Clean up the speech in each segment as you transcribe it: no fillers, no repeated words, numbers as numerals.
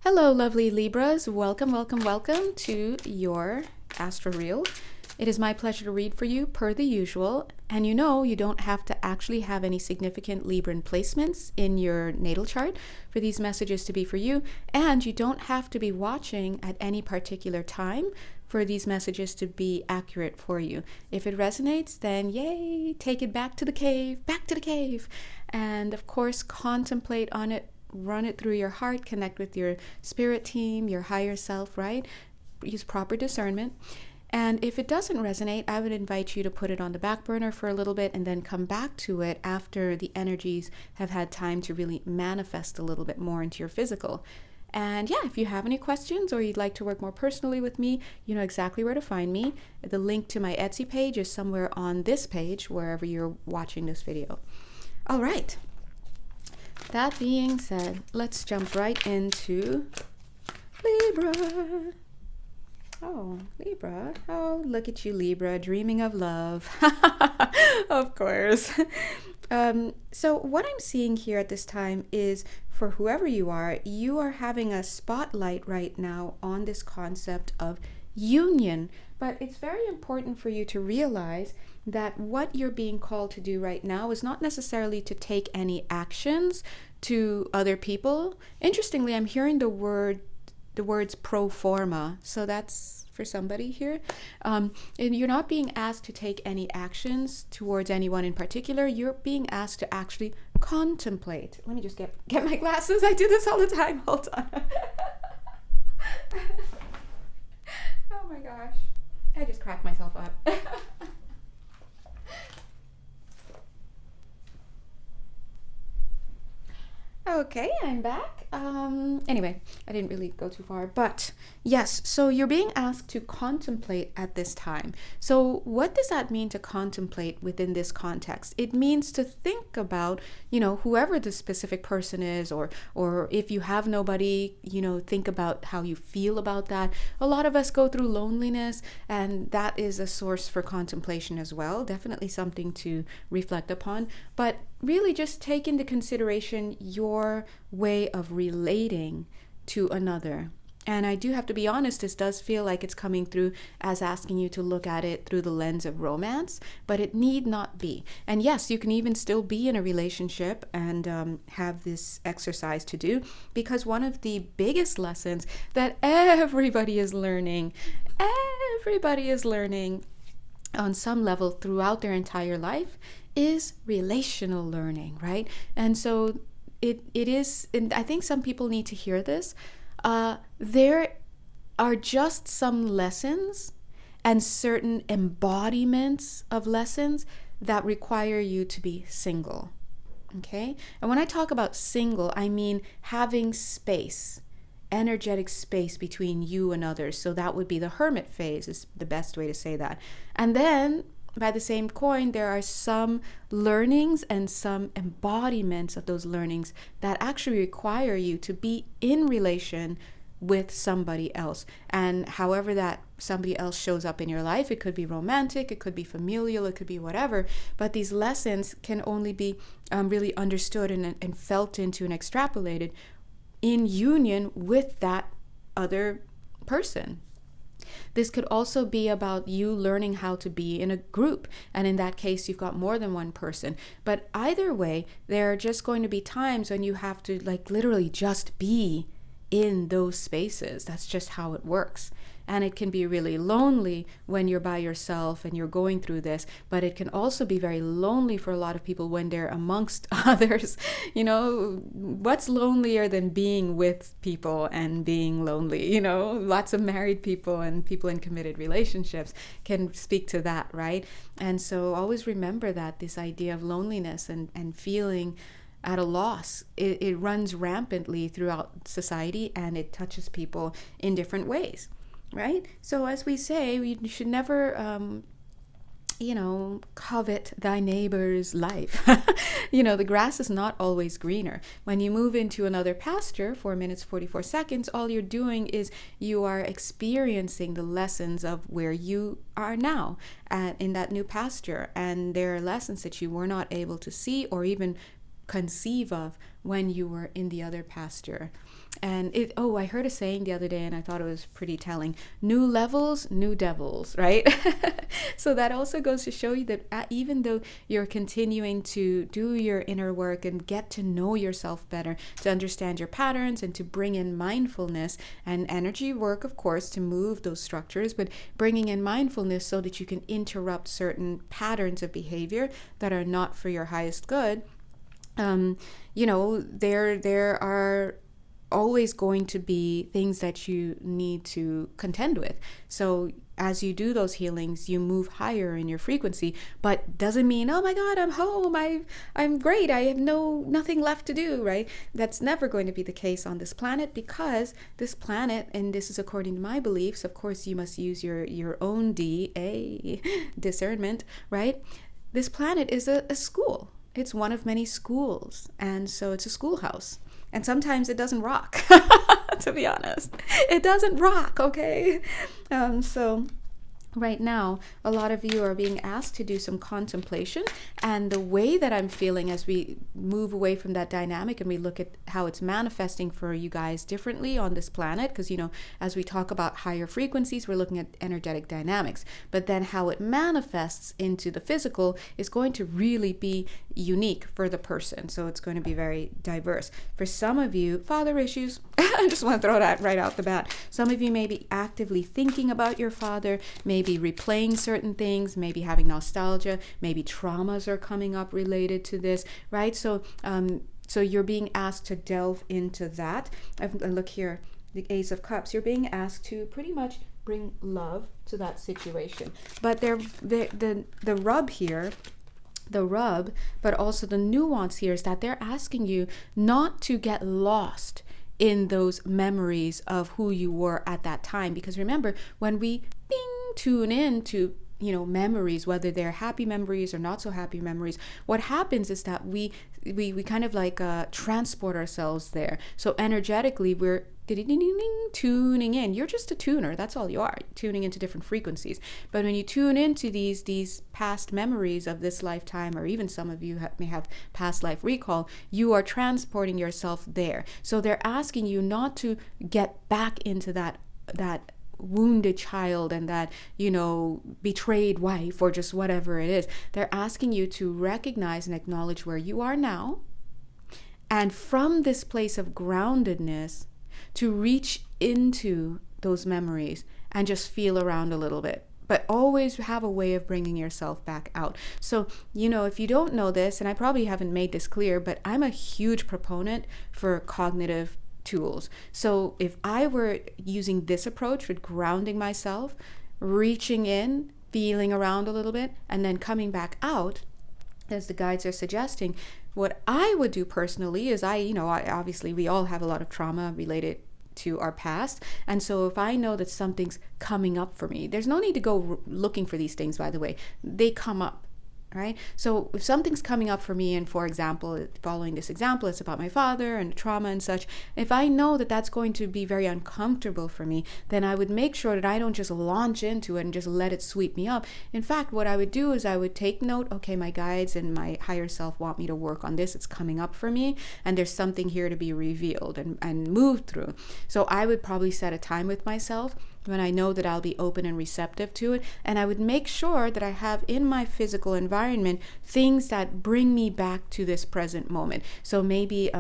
Hello, lovely Libras. Welcome, welcome, welcome to your Astro Reel. It is my pleasure to read for you per the usual. And you don't have to actually have any significant Libran placements in your natal chart for these messages to be for you. And you don't have to be watching at any particular time for these messages to be accurate for you. If it resonates, then yay, take it back to the cave. And of course, contemplate on it. Run it through your heart, connect with your spirit team, your higher self, right? Use proper discernment. And if it doesn't resonate, I would invite you to put it on the back burner for a little bit and then come back to it after the energies have had time to really manifest a little bit more into your physical. And yeah, if you have any questions or you'd like to work more personally with me, you know exactly where to find me. The link to my Etsy page is somewhere on this page, wherever you're watching this video. All right. That being said, let's jump right into Libra. Oh, Libra. Oh, look at you, Libra, dreaming of love. Of course. So what I'm seeing here at this time is, for whoever you are having a spotlight right now on this concept of union. But it's very important for you to realize that what you're being called to do right now is not necessarily to take any actions to other people. Interestingly, I'm hearing the words pro forma. So that's for somebody here. And you're not being asked to take any actions towards anyone in particular. You're being asked to actually contemplate. Let me just get my glasses. I do this all the time. Hold on. Oh my gosh. I just cracked myself up. Okay, I'm back. Anyway, I didn't really go too far, but yes, so you're being asked to contemplate at this time. So what does that mean to contemplate within this context? It means to think about, whoever the specific person is, or if you have nobody, think about how you feel about that. A lot of us go through loneliness, and that is a source for contemplation as well. Definitely something to reflect upon, but really just take into consideration your way of relating to another. And I do have to be honest, this does feel like it's coming through as asking you to look at it through the lens of romance, but it need not be. And yes, you can even still be in a relationship and have this exercise to do, because one of the biggest lessons that everybody is learning on some level throughout their entire life is relational learning, right? And so it is, and I think some people need to hear this. There are just some lessons and certain embodiments of lessons that require you to be single, okay? And when I talk about single, I mean having space, energetic space between you and others. So that would be the hermit phase, is the best way to say that. And then by the same coin, there are some learnings and some embodiments of those learnings that actually require you to be in relation with somebody else. And however that somebody else shows up in your life, it could be romantic, it could be familial, it could be whatever. But these lessons can only be really understood and felt into and extrapolated in union with that other person. This could also be about you learning how to be in a group. And in that case, you've got more than one person. But either way, there are just going to be times when you have to literally just be in those spaces. That's just how it works. And it can be really lonely when you're by yourself and you're going through this, but it can also be very lonely for a lot of people when they're amongst others. What's lonelier than being with people and being lonely? Lots of married people and people in committed relationships can speak to that, right? And so always remember that this idea of loneliness and feeling at a loss, it runs rampantly throughout society, and it touches people in different ways. Right? So as we say, we should never, covet thy neighbor's life. The grass is not always greener. When you move into another pasture, 4 minutes, 44 seconds, all you're doing is you are experiencing the lessons of where you are now in that new pasture. And there are lessons that you were not able to see or even conceive of when you were in the other pasture. And I heard a saying the other day, and I thought it was pretty telling: new levels, new devils, right? So that also goes to show you that even though you're continuing to do your inner work and get to know yourself better, to understand your patterns and to bring in mindfulness and energy work, of course, to move those structures, but bringing in mindfulness so that you can interrupt certain patterns of behavior that are not for your highest good. There are always going to be things that you need to contend with. So as you do those healings, you move higher in your frequency, but doesn't mean, oh my God, I'm home, I'm great, I have nothing left to do, right? That's never going to be the case on this planet, because this planet, and this is according to my beliefs, of course you must use your own discernment, right? This planet is a school. It's one of many schools, and so it's a schoolhouse. And sometimes it doesn't rock, to be honest. It doesn't rock, okay? So right now, a lot of you are being asked to do some contemplation. And the way that I'm feeling as we move away from that dynamic and we look at how it's manifesting for you guys differently on this planet, because, as we talk about higher frequencies, we're looking at energetic dynamics. But then how it manifests into the physical is going to really be unique for the person. So it's going to be very diverse. For some of you, father issues, I just want to throw that right out the bat. Some of you may be actively thinking about your father, maybe replaying certain things, maybe having nostalgia, maybe traumas are coming up related to this, right? So you're being asked to delve into that. Look here, the Ace of Cups. You're being asked to pretty much bring love to that situation. But the rub here, but also the nuance here is that they're asking you not to get lost in those memories of who you were at that time. Because remember, when we tune in to memories, whether they're happy memories or not so happy memories, what happens is that we kind of like transport ourselves there. So energetically, we're tuning in. You're just a tuner. That's all you are, tuning into different frequencies. But when you tune into these past memories of this lifetime, or even some of you may have past life recall, you are transporting yourself there. So they're asking you not to get back into that wounded child and that betrayed wife or just whatever it is. They're asking you to recognize and acknowledge where you are now, and from this place of groundedness to reach into those memories and just feel around a little bit, but always have a way of bringing yourself back out. So, if you don't know this, and I probably haven't made this clear, but I'm a huge proponent for cognitive tools. So if I were using this approach with grounding myself, reaching in, feeling around a little bit, and then coming back out, as the guides are suggesting, what I would do personally is obviously we all have a lot of trauma related to our past. And so if I know that something's coming up for me, there's no need to go looking for these things, by the way. They come up. Right? So if something's coming up for me, and for example, following this example, it's about my father and trauma and such, if I know that that's going to be very uncomfortable for me, then I would make sure that I don't just launch into it and just let it sweep me up. In fact, what I would do is I would take note, okay, my guides and my higher self want me to work on this, it's coming up for me, and there's something here to be revealed and moved through. So I would probably set a time with myself when I know that I'll be open and receptive to it. And I would make sure that I have in my physical environment things that bring me back to this present moment. So maybe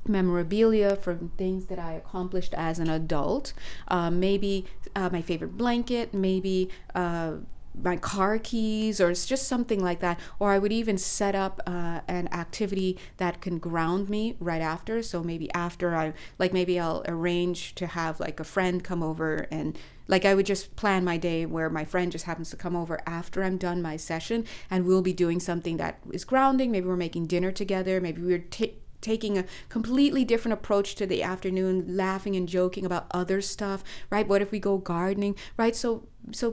memorabilia from things that I accomplished as an adult, maybe my favorite blanket, maybe my car keys, or it's just something like that. Or I would even set up an activity that can ground me right after. So maybe after maybe I'll arrange to have like a friend come over, and like I would just plan my day where my friend just happens to come over after I'm done my session, and we'll be doing something that is grounding. Maybe we're making dinner together. Maybe we're taking a completely different approach to the afternoon, laughing and joking about other stuff, right? What if we go gardening, right? So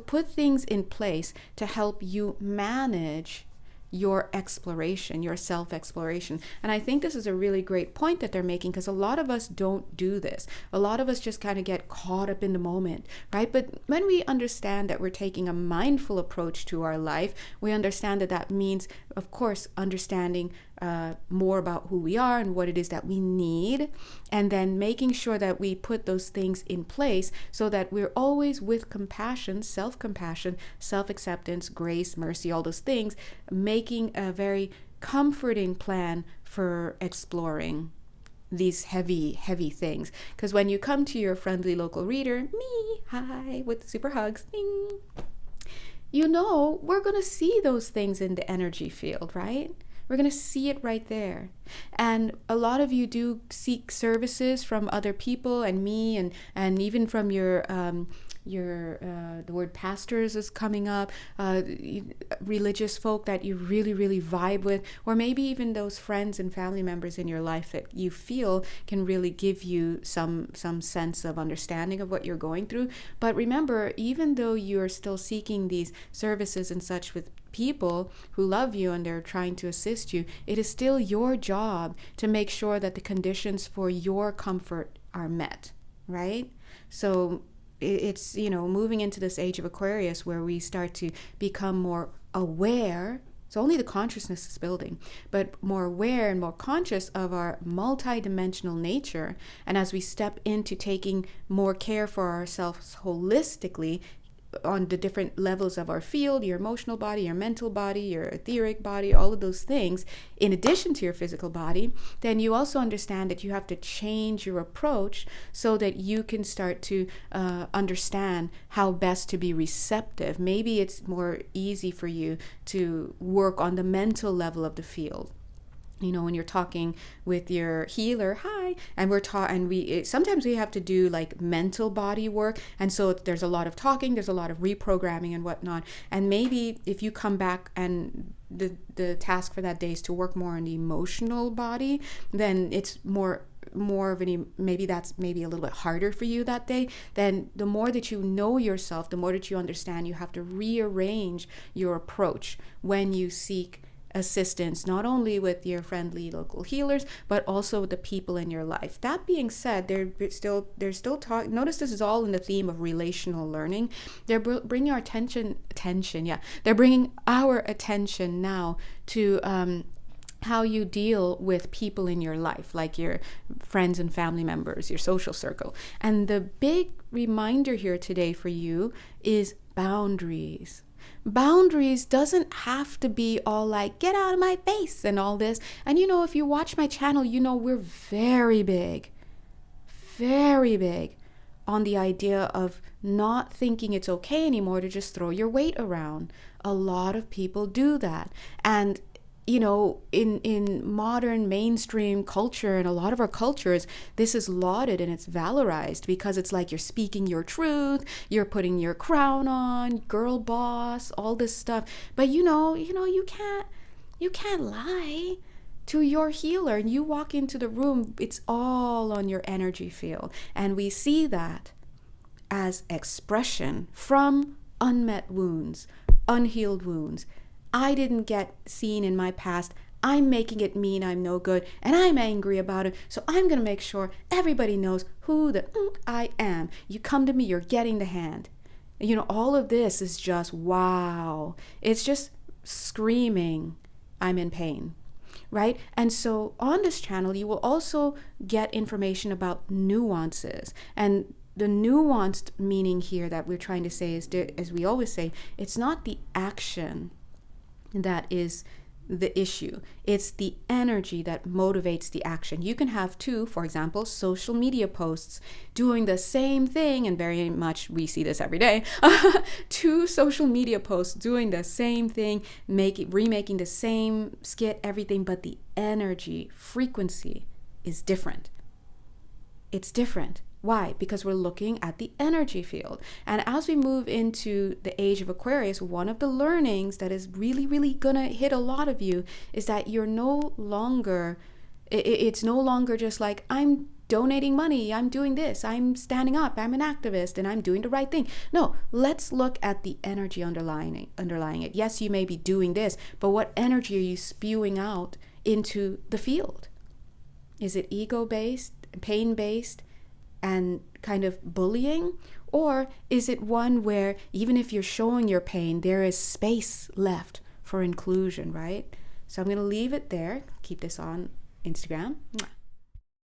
put things in place to help you manage your exploration, your self-exploration. And I think this is a really great point that they're making, because a lot of us don't do this. A lot of us just kind of get caught up in the moment, right? But when we understand that we're taking a mindful approach to our life, we understand that means, of course, understanding more about who we are and what it is that we need, and then making sure that we put those things in place so that we're always with compassion, self-compassion, self-acceptance, grace, mercy, all those things, making a very comforting plan for exploring these heavy, heavy things. Because when you come to your friendly local reader, me, hi, with super hugs, ding, you know, we're going to see those things in the energy field, right? We're going to see it right there. And a lot of you do seek services from other people and me, and even from your the word pastors is coming up, religious folk that you really, really vibe with, or maybe even those friends and family members in your life that you feel can really give you some sense of understanding of what you're going through. But remember, even though you're still seeking these services and such with people who love you and they're trying to assist you, it is still your job to make sure that the conditions for your comfort are met, right? So it's, you know, moving into this age of Aquarius where we start to become more aware. So only the consciousness is building, but more aware and more conscious of our multidimensional nature. And as we step into taking more care for ourselves holistically, on the different levels of our field, your emotional body, your mental body, your etheric body, all of those things, in addition to your physical body, then you also understand that you have to change your approach so that you can start to understand how best to be receptive. Maybe it's more easy for you to work on the mental level of the field. You know, when you're talking with your healer, hi, and sometimes we have to do like mental body work, and so there's a lot of talking, there's a lot of reprogramming and whatnot. And maybe if you come back and the task for that day is to work more on the emotional body, then it's more of maybe that's maybe a little bit harder for you that day. Then the more that you know yourself, the more that you understand, you have to rearrange your approach when you seek assistance, not only with your friendly local healers, but also with the people in your life. That being said, they're still talking. Notice this is all in the theme of relational learning. They're bringing our attention. They're bringing our attention now to how you deal with people in your life, like your friends and family members, your social circle. And the big reminder here today for you is boundaries. Boundaries doesn't have to be all like, get out of my face and all this. And you know, if you watch my channel, you know we're very big on the idea of not thinking it's okay anymore to just throw your weight around. A lot of people do that. And you know, in modern mainstream culture and a lot of our cultures, this is lauded and it's valorized because it's like you're speaking your truth, you're putting your crown on, girl boss, all this stuff. But you know, you can't lie to your healer. And you walk into the room, it's all on your energy field. And we see that as expression from unmet wounds, unhealed wounds. I didn't get seen in my past. I'm making it mean I'm no good and I'm angry about it. So I'm going to make sure everybody knows who I am. You come to me, you're getting the hand. You know, all of this is just wow. It's just screaming, I'm in pain, right? And so on this channel, you will also get information about nuances. And the nuanced meaning here that we're trying to say is, as we always say, it's not the action that is the issue. It's the energy that motivates the action. You can have two, for example, social media posts doing the same thing, and very much we see this every day. Two social media posts doing the same thing, remaking the same skit, everything, but the energy frequency is different. It's different. Why? Because we're looking at the energy field. And as we move into the age of Aquarius, one of the learnings that is really, really gonna hit a lot of you is that you're no longer, it's no longer just like, I'm donating money, I'm doing this, I'm standing up, I'm an activist, and I'm doing the right thing. No, let's look at the energy underlying it. Yes, you may be doing this, but what energy are you spewing out into the field? Is it ego-based, pain-based, and kind of bullying? Or is it one where even if you're showing your pain, there is space left for inclusion, right? So I'm going to leave it there. Keep this on Instagram.